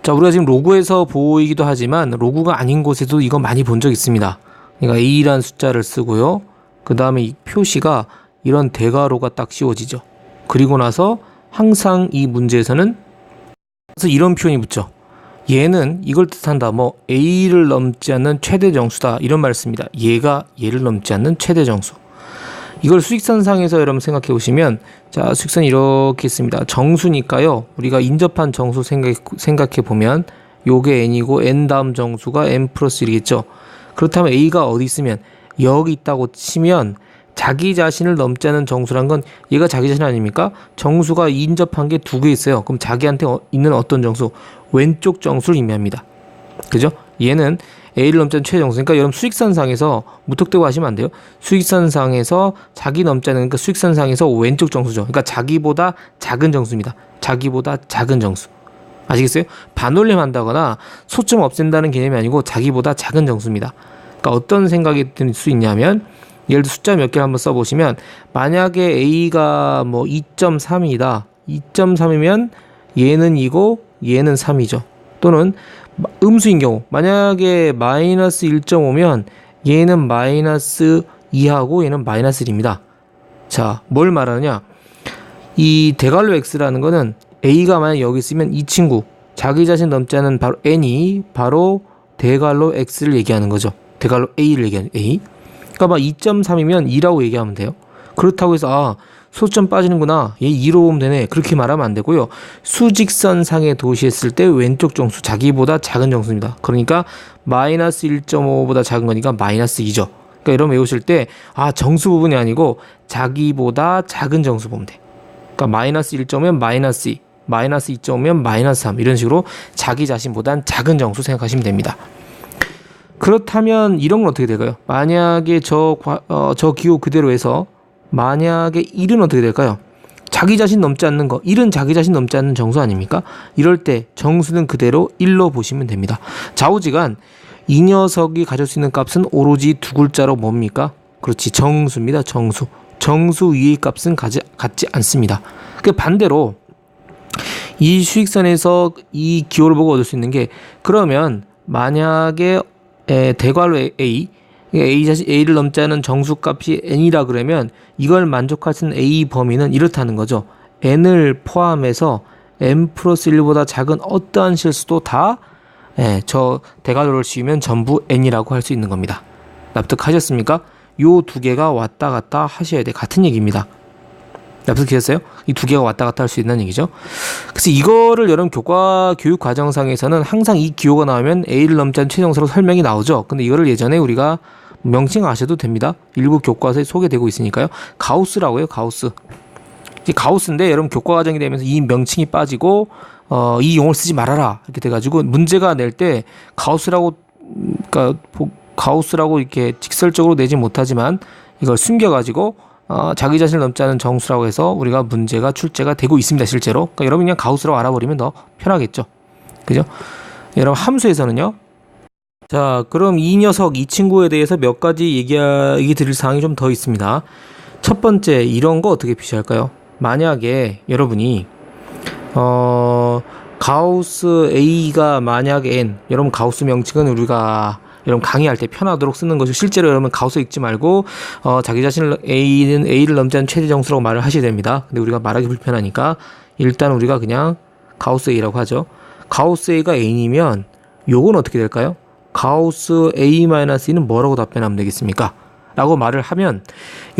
자, 우리가 지금 로그에서 보이기도 하지만 로그가 아닌 곳에도 이거 많이 본 적 있습니다. 그러니까 A라는 숫자를 쓰고요. 그 다음에 이 표시가 이런 대괄호가 딱 씌워지죠. 그리고 나서 항상 이 문제에서는 그래서 이런 표현이 붙죠. 얘는 이걸 뜻한다. 뭐 A를 넘지 않는 최대 정수다. 이런 말을 씁니다. 얘가 얘를 넘지 않는 최대 정수. 이걸 수직선상에서 여러분 생각해 보시면, 자, 수직선이 이렇게 있습니다. 정수니까요. 우리가 인접한 정수 생각해 보면 요게 n이고 n 다음 정수가 n 플러스 1이겠죠. 그렇다면 A가 어디 있으면 여기 있다고 치면 자기 자신을 넘지 않는 정수란 건 얘가 자기 자신 아닙니까? 정수가 인접한 게 두 개 있어요. 그럼 자기한테 있는 어떤 정수? 왼쪽 정수를 의미합니다. 그죠? 얘는 A를 넘지 않는 최대 정수니까 여러분 수직선상에서 무턱대고 하시면 안 돼요. 수직선상에서 자기 넘지 않는, 그러니까 수직선상에서 왼쪽 정수죠. 그러니까 자기보다 작은 정수입니다. 자기보다 작은 정수. 아시겠어요? 반올림 한다거나 소점 없앤다는 개념이 아니고 자기보다 작은 정수입니다. 그러니까 어떤 생각이 들 수 있냐면, 예를 들어 숫자 몇 개를 한번 써보시면, 만약에 A가 뭐 2.3이다. 2.3이면 얘는 2고 얘는 3이죠. 또는 음수인 경우, 만약에 마이너스 1.5면 얘는 마이너스 2하고 얘는 마이너스 1입니다. 자, 뭘 말하느냐? 이 대괄호 x라는 거는 A가 만약 여기 있으면 이 친구, 자기 자신 넘지 않은 바로 n이 바로 대괄호 x를 얘기하는 거죠. 대괄호 a를 얘기하는 a. 그러니까 막 2.3이면 2라고 얘기하면 돼요. 그렇다고 해서 아, 소점 빠지는구나, 얘 2로 보면 되네, 그렇게 말하면 안 되고요. 수직선상에 도시했을 때 왼쪽 정수, 자기보다 작은 정수입니다. 그러니까 마이너스 1.5보다 작은 거니까 마이너스 2죠. 그러니까 여러분 외우실 때 아, 정수 부분이 아니고 자기보다 작은 정수 보면 돼. 그러니까 마이너스 1.5면 마이너스 2, 마이너스 2.5면 마이너스 3, 이런 식으로 자기 자신보단 작은 정수 생각하시면 됩니다. 그렇다면 이런 건 어떻게 될까요? 만약에 저 기호 그대로 해서 만약에 1은 어떻게 될까요? 자기 자신 넘지 않는 거, 1은 자기 자신 넘지 않는 정수 아닙니까? 이럴 때 정수는 그대로 1로 보시면 됩니다. 좌우지간 이 녀석이 가질 수 있는 값은 오로지 두 글자로 뭡니까? 그렇지, 정수입니다. 정수. 정수 위의 값은 같지 않습니다. 그 반대로 이 수직선에서 이 기호를 보고 얻을 수 있는 게, 그러면 만약에 대괄호 A, A를 넘지 않은 정수값이 n이라 그러면 이걸 만족할 수 있는 A 범위는 이렇다는 거죠. n을 포함해서 n 플러스 1보다 작은 어떠한 실수도 다 저 대괄호를 씌우면 전부 n이라고 할 수 있는 겁니다. 납득하셨습니까? 요 두 개가 왔다 갔다 하셔야 돼. 같은 얘기입니다. 납득하셨어요? 이 두 개가 왔다 갔다 할 수 있다는 얘기죠. 그래서 이거를 여러분 교육 과정상에서는 항상 이 기호가 나오면 A를 넘지 않는 최정수로 설명이 나오죠. 근데 이거를 예전에 우리가 명칭 아셔도 됩니다. 일부 교과서에 소개되고 있으니까요. 가우스라고 해요. 가우스. 이게 가우스인데 여러분 교과 과정이 되면서 이 명칭이 빠지고 이 용어를 쓰지 말아라 이렇게 돼가지고 문제가 낼 때 가우스라고, 그러니까 가우스라고 이렇게 직설적으로 내지 못하지만 이걸 숨겨가지고 자기 자신을 넘지 않은 정수라고 해서 우리가 문제가 출제가 되고 있습니다. 실제로. 그러니까 여러분 그냥 가우스라고 알아버리면 더 편하겠죠. 그죠? 여러분 함수에서는요. 자, 그럼 이 녀석, 이 친구에 대해서 몇 가지 얘기 드릴 사항이 좀 더 있습니다. 첫 번째, 이런 거 어떻게 표시할까요? 만약에 여러분이 가우스 A가 만약에 n, 여러분 가우스 명칭은 우리가 여러분 강의할 때 편하도록 쓰는 것이고, 실제로 여러분 가우스 읽지 말고 자기 자신을 A를 넘지 않는 최대 정수라고 말을 하셔야 됩니다. 근데 우리가 말하기 불편하니까 일단 우리가 그냥 가우스 A라고 하죠. 가우스 A가 n이면 요건 어떻게 될까요? 가우스 A-2는 뭐라고 답변하면 되겠습니까? 라고 말을 하면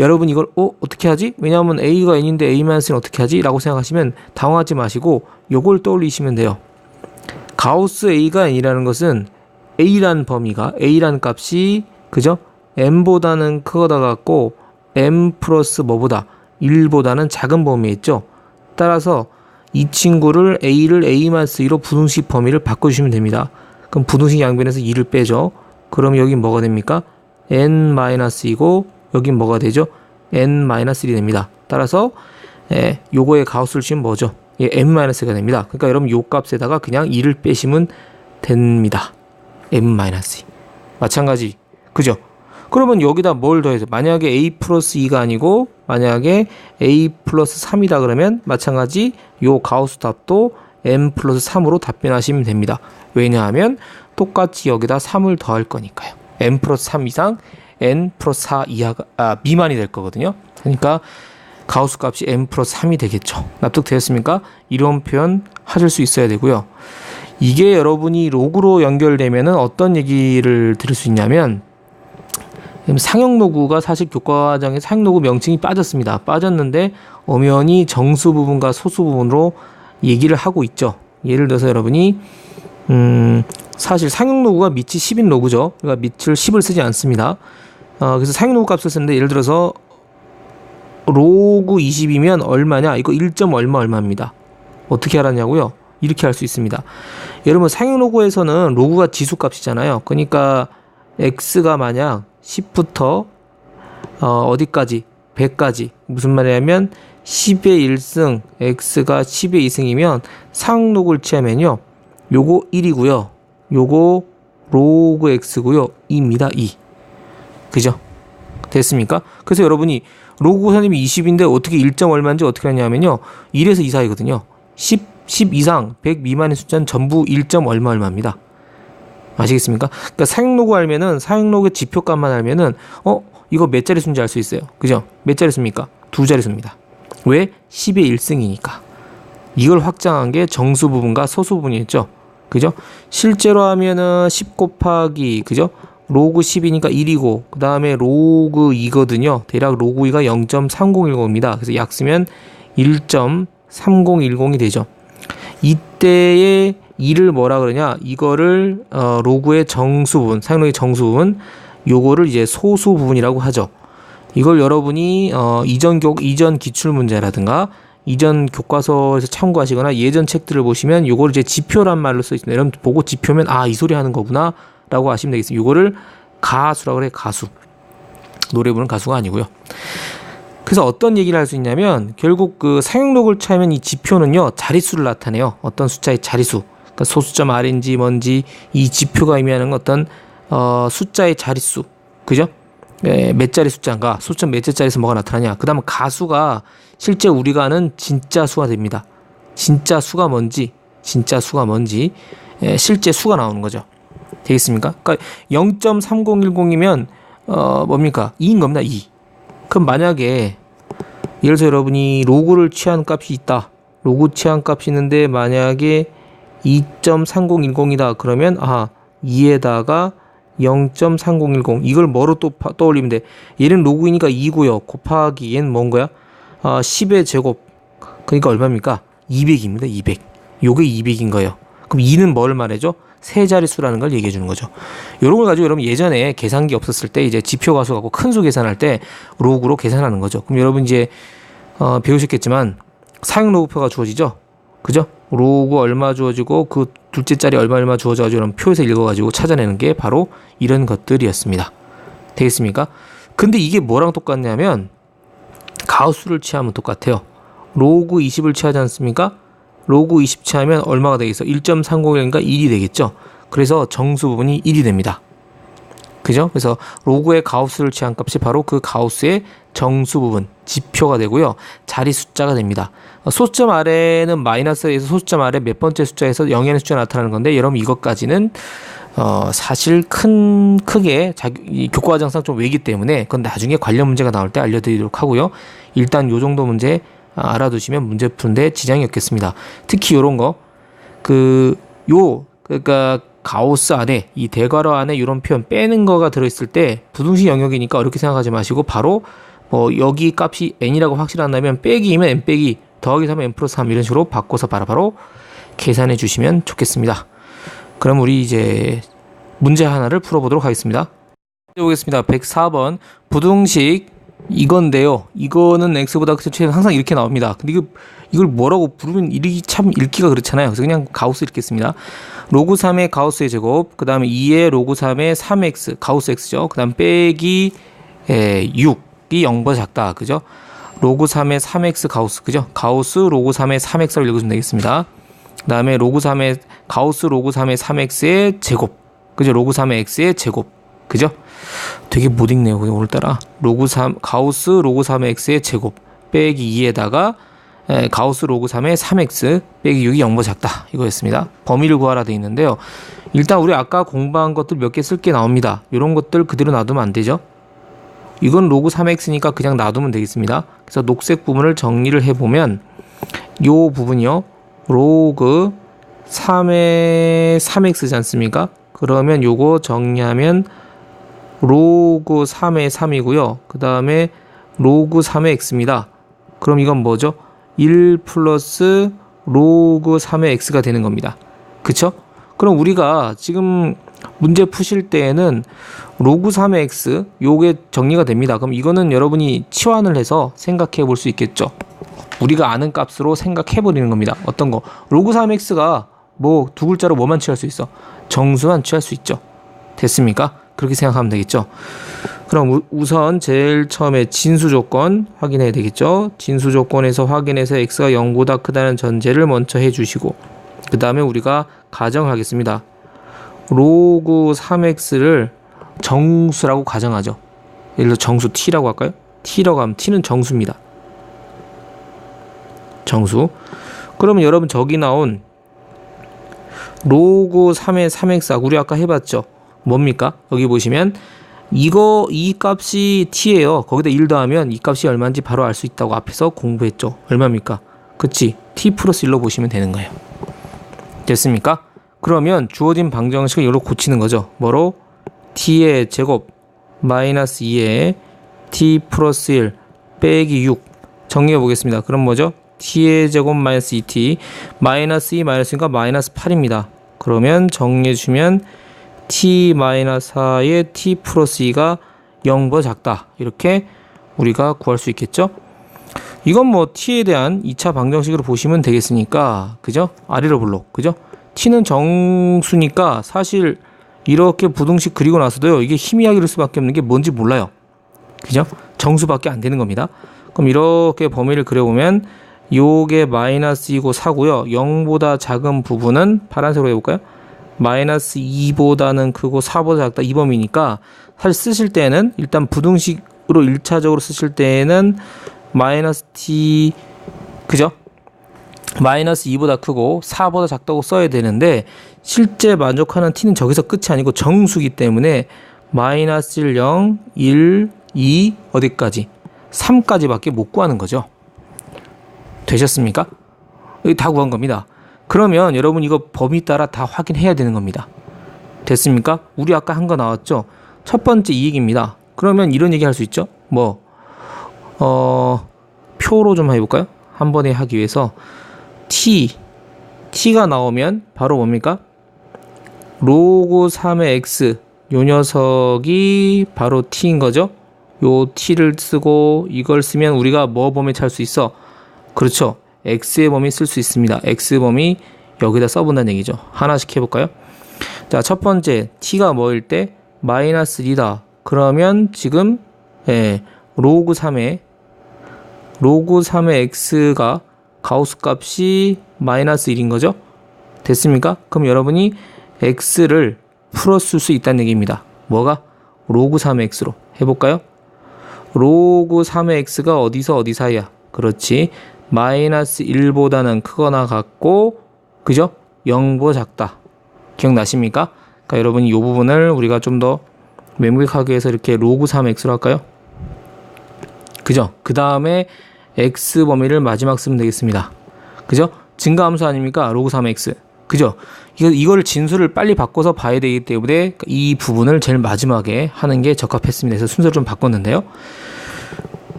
여러분 이걸 어떻게 하지? 왜냐하면 A가 n인데 A-는 어떻게 하지? 라고 생각하시면 당황하지 마시고 요걸 떠올리시면 돼요. 가우스 A가 n이라는 것은 A란 범위가, A란 값이, 그죠? m보다는 크다 같고 m 플러스 뭐보다 1보다는 작은 범위에 있죠. 따라서 이 친구를 A를 A-2로 부등식 범위를 바꿔주시면 됩니다. 그럼 부등식 양변에서 2를 빼죠. 그럼 여긴 뭐가 됩니까? n-2고 여긴 뭐가 되죠? n-1이 됩니다. 따라서 요거의 가우스를 씌우면 뭐죠? m-가 됩니다. 그러니까 여러분 요 값에다가 그냥 2를 빼시면 됩니다. m-2. 마찬가지. 그죠? 그러면 여기다 뭘 더해서, 만약에 a 플러스 2가 아니고 만약에 a 플러스 3이다 그러면 마찬가지 요 가우스 답도 n 플러스 3으로 답변하시면 됩니다. 왜냐하면 똑같이 여기다 3을 더할 거니까요. n 플러스 3 이상 n 플러스 4 미만이 될 거거든요. 그러니까 가우스 값이 n 플러스 3이 되겠죠. 납득되었습니까? 이런 표현 하실 수 있어야 되고요. 이게 여러분이 로그로 연결되면은 어떤 얘기를 들을 수 있냐면, 상형 로그가 사실 교과과정에 상형 로그 명칭이 빠졌습니다. 빠졌는데 엄연히 정수 부분과 소수 부분으로 얘기를 하고 있죠. 예를 들어서 여러분이 사실 상형 로그가 밑이 10인 로그죠. 그러니까 밑을 10을 쓰지 않습니다. 그래서 상형 로그 값을 쓰는데, 예를 들어서 로그 20이면 얼마냐? 이거 1. 얼마입니다. 어떻게 알았냐고요? 이렇게 할 수 있습니다. 여러분 상형 로그에서는 로그가 지수값이잖아요. 그러니까 x가 만약 10부터 어디까지? 100까지. 무슨 말이냐면 10의 1승, x가 10의 2승이면 상형 로그를 취하면요, 요거 1이고요. 요거 로그 x고요. 2입니다. 2. 그죠? 됐습니까? 그래서 여러분이 로그 선임이 20인데 어떻게 1. 얼마인지 어떻게 하냐면요, 1에서 2 사이거든요. 10 이상 100 미만의 숫자는 전부 1. 얼마입니다. 아시겠습니까? 그러니까 상형 로그 알면은, 상형 로그의 지표값만 알면은 이거 몇 자리 수인지 알 수 있어요. 그죠? 몇 자리 수입니까? 2자리 수입니다. 왜? 10의 1승이니까. 이걸 확장한 게 정수 부분과 소수 부분이었죠. 그죠? 실제로 하면은 10 곱하기, 그죠? 로그 10이니까 1이고, 그 다음에 로그 2거든요. 대략 로그 2가 0.3010입니다. 그래서 약 쓰면 1.3010이 되죠. 이때의 2를 뭐라 그러냐? 이거를 로그의 정수 부분, 상형로의 정수 부분, 요거를 이제 소수 부분이라고 하죠. 이걸 여러분이 이전 기출 문제라든가 이전 교과서에서 참고하시거나 예전 책들을 보시면 요거를 이제 지표란 말로 써 있습니다. 여러분 보고 지표면 이 소리 하는 거구나 라고 하시면 되겠습니다. 요거를 가수라고 그래. 가수. 노래 부르는 가수가 아니고요. 그래서 어떤 얘기를 할 수 있냐면, 결국 그 상형 로그를 취하면 이 지표는요, 자릿수를 나타내요. 어떤 숫자의 자릿수. 그러니까 소수점 R인지 뭔지, 이 지표가 의미하는 어떤 숫자의 자릿수. 그죠? 몇 자리 숫자인가, 소수점 몇 자리에서 뭐가 나타나냐. 그 다음에 가수가 실제 우리가 아는 진짜 수가 됩니다. 진짜 수가 뭔지 실제 수가 나오는 거죠. 되겠습니까? 그러니까 0.3010이면 뭡니까? 2인 겁니다. 2. 그럼 만약에 예를 들어서 여러분이 로그를 취한 값이 있다. 로그 취한 값이 있는데 만약에 2.3010이다. 그러면 2에다가 0.3010 이걸 뭐로 또 떠올리면 돼? 얘는 로그이니까 2고요. 곱하기 얘는 뭔 거야? 10의 제곱. 그러니까 얼마입니까? 200입니다. 200. 요게 200인 거예요. 그럼 2는 뭘 말해줘? 세 자릿수라는 걸 얘기해 주는 거죠. 요런 걸 가지고 여러분 예전에 계산기 없었을 때 이제 지표 가수 갖고 큰 수 계산할 때 로그로 계산하는 거죠. 그럼 여러분 이제 배우셨겠지만 상형 로그표가 주어지죠. 그죠? 로그 얼마 주어지고 그 둘째 자리 얼마 주어져가지고 이런 표에서 읽어가지고 찾아내는 게 바로 이런 것들이었습니다. 되겠습니까? 근데 이게 뭐랑 똑같냐면 가우스를 취하면 똑같아요. 로그 20을 취하지 않습니까? 로그 20 취하면 얼마가 되겠어? 1.301인가 1이 되겠죠? 그래서 정수 부분이 1이 됩니다. 그죠? 그래서 로그의 가우스를 취한 값이 바로 그 가우스의 정수 부분, 지표가 되고요. 자리 숫자가 됩니다. 소수점 아래는 마이너스에서 소수점 아래 몇 번째 숫자에서 0의 숫자가 나타나는 건데, 여러분 이것까지는 사실 크게 교과과정상 좀 외기 때문에 그건 나중에 관련 문제가 나올 때 알려드리도록 하고요. 일단 요 정도 문제 알아두시면 문제 푸는데 지장이 없겠습니다. 특히 요런 거, 그러니까 가우스 안에, 이 대괄호 안에 이런 표현 빼는 거가 들어있을 때 부등식 영역이니까 어렵게 생각하지 마시고 바로 여기 값이 n이라고 확실한다면 빼기이면 n 빼기, 더하기 3면 n 플러스 3 이런 식으로 바꿔서 바로바로 계산해 주시면 좋겠습니다. 그럼 우리 이제 문제 하나를 풀어보도록 하겠습니다. 보겠습니다. 104번 부등식 이건데요. 이거는 x보다 크죠. 항상 이렇게 나옵니다. 근데 이걸 뭐라고 부르면 참 읽기가 그렇잖아요. 그래서 그냥 가우스 읽겠습니다. 로그 3의 가우스의 제곱, 그 다음에 2의 로그 3의 3x, 가우스 x죠. 그 다음 빼기 6이 0보다 작다. 그죠? 로그 3의 3x 가우스, 그죠? 가우스 로그 3의 3x를 읽으시면 되겠습니다. 그 다음에 가우스 로그 3의 3x의 제곱, 그죠? 로그 3의 x의 제곱, 그죠? 되게 못 읽네요. 오늘따라 가우스 로그 3의 x의 제곱 빼기 2에다가 가우스 로그 3의 3x 빼기 6이 0보다 작다 이거였습니다. 범위를 구하라 되어 있는데요. 일단 우리 아까 공부한 것들 몇 개 쓸 게 나옵니다. 이런 것들 그대로 놔두면 안 되죠. 이건 로그 3x니까 그냥 놔두면 되겠습니다. 그래서 녹색 부분을 정리를 해보면 요 부분이요. 로그 3의 3x지 않습니까? 그러면 요거 정리하면 로그 3의 3이고요. 그 다음에 로그 3의 x입니다. 그럼 이건 뭐죠? 1 플러스 로그 3의 x가 되는 겁니다. 그쵸? 그럼 우리가 지금 문제 푸실 때에는 로그 3의 x 요게 정리가 됩니다. 그럼 이거는 여러분이 치환을 해서 생각해 볼 수 있겠죠. 우리가 아는 값으로 생각해 버리는 겁니다. 어떤 거? 로그 3x가 뭐 두 글자로 뭐만 취할 수 있어? 정수만 취할 수 있죠. 됐습니까? 그렇게 생각하면 되겠죠. 그럼 우선 제일 처음에 진수 조건 확인해야 되겠죠. 진수 조건에서 확인해서 x가 0보다 크다는 전제를 먼저 해주시고 그 다음에 우리가 가정하겠습니다. 로그 3x를 정수라고 가정하죠. 예를 들어 정수 t라고 할까요? t라고 하면 t는 정수입니다. 정수. 그러면 여러분 저기 나온 로그 3의 3x 우리 아까 해봤죠. 뭡니까? 여기 보시면 이 값이 t예요. 거기다 1 더하면 이 값이 얼마인지 바로 알 수 있다고 앞에서 공부했죠. 얼마입니까? 그치? t 플러스 1로 보시면 되는 거예요. 됐습니까? 그러면 주어진 방정식을 이걸로 고치는 거죠. 뭐로? t의 제곱 마이너스 2에 t 플러스 1 빼기 6 정리해 보겠습니다. 그럼 뭐죠? t의 제곱 마이너스 2t 마이너스 2 마이너스니까 마이너스 8입니다. 그러면 정리해 주시면 t 마이너스 4의 t 플러스 2가 0보다 작다. 이렇게 우리가 구할 수 있겠죠? 이건 뭐 t에 대한 2차 방정식으로 보시면 되겠으니까 그죠? 아래로 블록 그죠? t는 정수니까 사실 이렇게 부등식 그리고 나서도요 이게 희미하게 그릴 수밖에 없는 게 뭔지 몰라요. 그죠? 정수밖에 안 되는 겁니다. 그럼 이렇게 범위를 그려보면 요게 마이너스 2고 4고요 0보다 작은 부분은 파란색으로 해볼까요? 마이너스 2보다는 크고 4보다 작다 이 범위니까 사실 쓰실 때는 일단 부등식으로 1차적으로 쓰실 때는 마이너스 t 그죠? 마이너스 2보다 크고 4보다 작다고 써야 되는데 실제 만족하는 t는 저기서 끝이 아니고 정수기 때문에 마이너스 1, 0, 1, 2 어디까지? 3까지밖에 못 구하는 거죠. 되셨습니까? 여기 다 구한 겁니다. 그러면 여러분 이거 범위 따라 다 확인해야 되는 겁니다. 됐습니까? 우리 아까 한 거 나왔죠? 첫 번째 이익입니다. 그러면 이런 얘기 할 수 있죠? 뭐 표로 좀 해볼까요? 한 번에 하기 위해서 t가 나오면 바로 뭡니까? 로그 3의 x 요 녀석이 바로 t인 거죠? 요 t를 쓰고 이걸 쓰면 우리가 뭐 범위 찾을 수 있어? 그렇죠. x의 범위 쓸 수 있습니다. x 범위 여기다 써본다는 얘기죠. 하나씩 해볼까요? 자, 첫 번째 t가 뭐일 때? 마이너스 1이다. 그러면 지금 로그 3의 x가 가우스 값이 마이너스 1인 거죠. 됐습니까? 그럼 여러분이 x를 풀어쓸 수 있다는 얘기입니다. 뭐가? 로그 3의 x로 해볼까요? 로그 3의 x가 어디서 어디 사이야? 그렇지. 마이너스 1보다는 크거나 같고 그죠? 0보다 작다. 기억나십니까? 그러니까 여러분이 이 부분을 우리가 좀 더 명백하게 해서 이렇게 로그 3x로 할까요? 그죠? 그 다음에 x 범위를 마지막 쓰면 되겠습니다. 그죠? 증가함수 아닙니까? 로그 3x. 그죠? 이걸 진수를 빨리 바꿔서 봐야 되기 때문에 이 부분을 제일 마지막에 하는 게 적합했습니다. 그래서 순서를 좀 바꿨는데요.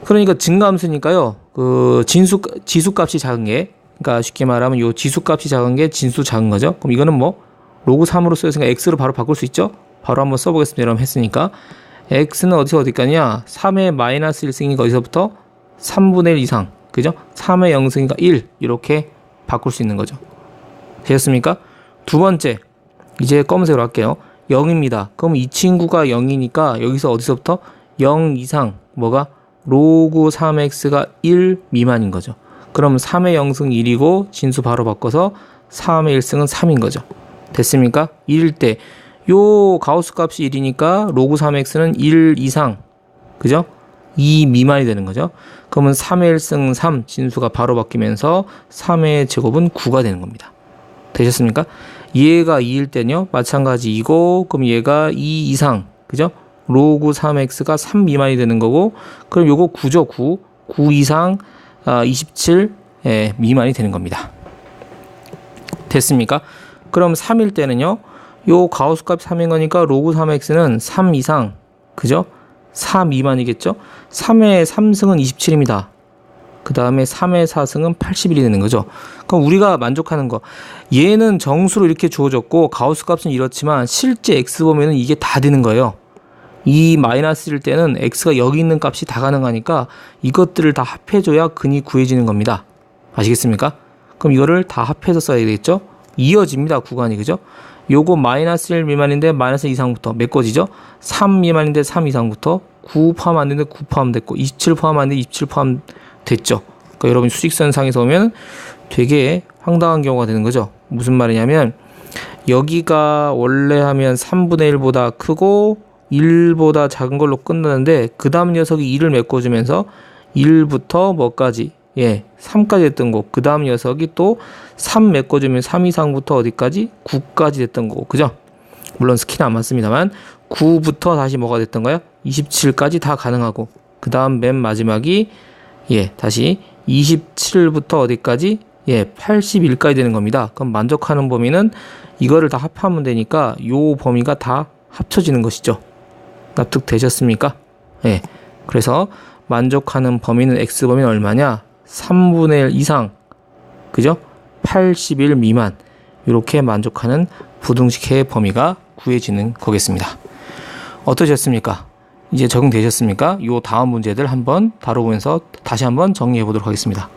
그러니까 증가함수니까요. 그 지수값이 작은 게, 그러니까 쉽게 말하면 요 지수값이 작은 게 진수 작은 거죠. 그럼 이거는 뭐 로그 3으로 쓰였으니까 x로 바로 바꿀 수 있죠. 바로 한번 써보겠습니다. 여러분 했으니까 x는 어디서 어디까지냐? 3의 마이너스 1승이니까 어디서부터 3분의 1 이상, 그죠? 3의 0승이니까 1 이렇게 바꿀 수 있는 거죠. 되셨습니까? 두 번째, 이제 검은색으로 할게요. 0입니다. 그럼 이 친구가 0이니까 여기서 어디서부터 0 이상 뭐가? 로그 3x가 1 미만인 거죠. 그럼 3의 0승 1이고 진수 바로 바꿔서 3의 1승은 3인 거죠. 됐습니까? 1일 때 요 가우스 값이 1이니까 로그 3x는 1 이상, 그죠? 2 미만이 되는 거죠. 그러면 3의 1승 3 진수가 바로 바뀌면서 3의 제곱은 9가 되는 겁니다. 되셨습니까? 얘가 2일 때는요 마찬가지 이고, 그럼 얘가 2 이상, 그죠? 로그 3x가 3 미만이 되는 거고, 그럼 요거 9죠. 9 이상 27 미만이 되는 겁니다. 됐습니까? 그럼 3일 때는요 요 가우스 값이 3인 거니까 로그 3x는 3 이상, 그죠? 4 미만이겠죠? 3의 3승은 27입니다. 그 다음에 3의 4승은 81이 되는 거죠. 그럼 우리가 만족하는 거, 얘는 정수로 이렇게 주어졌고 가우스 값은 이렇지만 실제 x 보면은 이게 다 되는 거예요. 이 마이너스일 때는 x가 여기 있는 값이 다 가능하니까 이것들을 다 합해줘야 근이 구해지는 겁니다. 아시겠습니까? 그럼 이거를 다 합해서 써야 되겠죠? 이어집니다, 구간이. 그죠? 요거 마이너스 1 미만인데 마이너스 이상부터 메꿔지죠? 3 미만인데 3 이상부터 9 포함 안 되는데 9 포함됐고 27 포함 안 되는데 27 포함됐죠? 그러니까 여러분 수직선상에서 보면 되게 황당한 경우가 되는 거죠. 무슨 말이냐면 여기가 원래 하면 3분의 1보다 크고 1보다 작은 걸로 끝나는데 그 다음 녀석이 2를 메꿔주면서 1부터 뭐까지? 3까지 됐던 거. 그 다음 녀석이 또 3 메꿔주면 3 이상부터 어디까지? 9까지 됐던 거고. 그죠? 물론 스키는 안 맞습니다만 9부터 다시 뭐가 됐던 거야? 27까지 다 가능하고, 그 다음 맨 마지막이 다시 27부터 어디까지? 81까지 되는 겁니다. 그럼 만족하는 범위는 이거를 다 합하면 되니까 요 범위가 다 합쳐지는 것이죠. 납득되셨습니까? 그래서 만족하는 범위는 x범위는 얼마냐? 3분의 1 이상, 그죠? 81 미만, 이렇게 만족하는 부등식의 범위가 구해지는 거겠습니다. 어떠셨습니까? 이제 적응되셨습니까? 요 다음 문제들 한번 다뤄보면서 다시 한번 정리해 보도록 하겠습니다.